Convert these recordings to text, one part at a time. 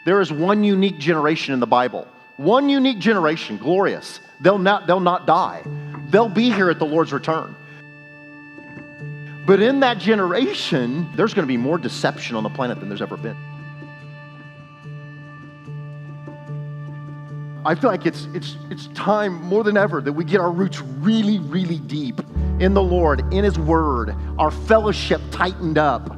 There is one unique generation in the Bible. One unique generation, glorious. They'll not die. They'll be here at the Lord's return. But in that generation, there's going to be more deception on the planet than there's ever been. I feel like it's time more than ever that we get our roots really, really deep in the Lord, in His Word, our fellowship tightened up,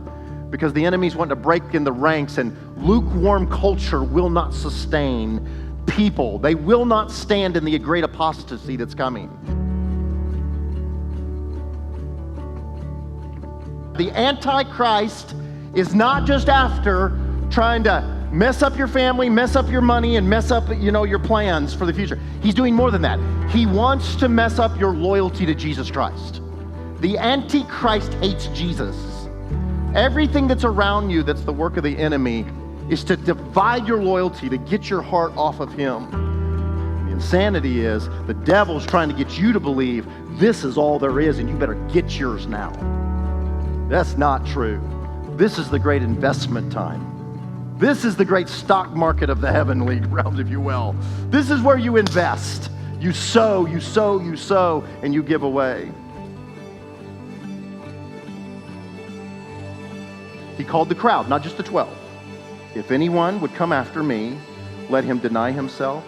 because the enemy's wanting to break in the ranks, and lukewarm culture will not sustain people. They will not stand in the great apostasy that's coming. The Antichrist is not just after trying to mess up your family, mess up your money, and mess up, your plans for the future. He's doing more than that. He wants to mess up your loyalty to Jesus Christ. The Antichrist hates Jesus. Everything that's around you that's the work of the enemy is to divide your loyalty, to get your heart off of Him. The insanity is the devil's trying to get you to believe this is all there is and you better get yours now. That's not true. This is the great investment time. This is the great stock market of the heavenly realms, if you will. This is where you invest. You sow, and you give away. He called the crowd, not just the 12. If anyone would come after me, let him deny himself,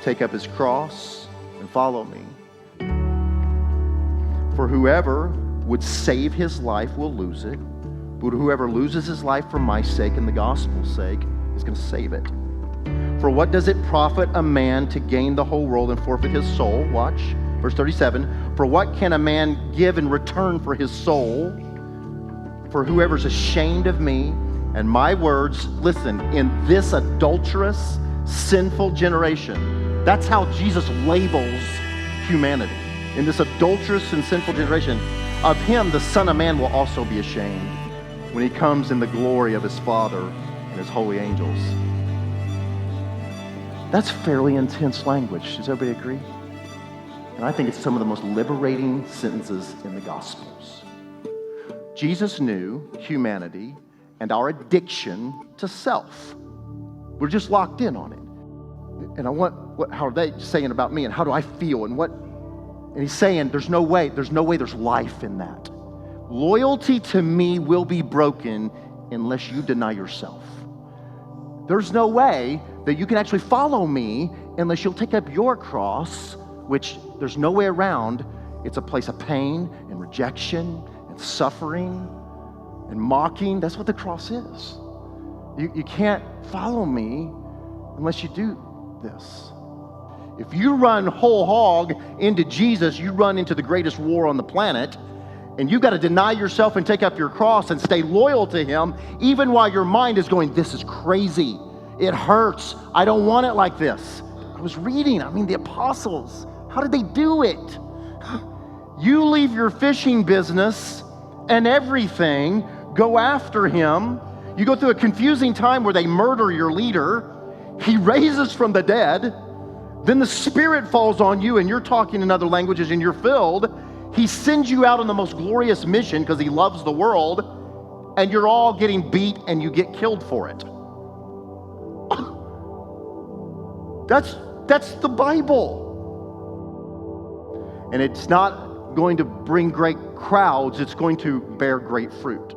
take up his cross, and follow me. For whoever would save his life will lose it. But whoever loses his life for my sake and the gospel's sake is going to save it. For what does it profit a man to gain the whole world and forfeit his soul? Watch, verse 37. For what can a man give in return for his soul? For whoever's ashamed of me and my words, listen, in this adulterous, sinful generation. That's how Jesus labels humanity. In this adulterous and sinful generation, of him the Son of Man will also be ashamed when he comes in the glory of his Father and his holy angels. That's fairly intense language. Does everybody agree? And I think it's some of the most liberating sentences in the Gospels. Jesus knew humanity and our addiction to self. We're just locked in on it. And I want, how are they saying about me, and how do I feel, and he's saying there's no way there's life in that. Loyalty to me will be broken unless you deny yourself. There's no way that you can actually follow me unless you'll take up your cross, which there's no way around. It's a place of pain and rejection and suffering and mocking. That's what the cross is. You can't follow me unless you do this. If you run whole hog into Jesus, you run into the greatest war on the planet. And you've got to deny yourself and take up your cross and stay loyal to Him, even while your mind is going, this is crazy. It hurts. I don't want it like this. I was reading, the apostles, how did they do it? You leave your fishing business and everything, go after Him. You go through a confusing time where they murder your leader. He raises from the dead. Then the Spirit falls on you and you're talking in other languages and you're filled. He sends you out on the most glorious mission because He loves the world, and you're all getting beat and you get killed for it. That's the Bible. And it's not going to bring great crowds, it's going to bear great fruit.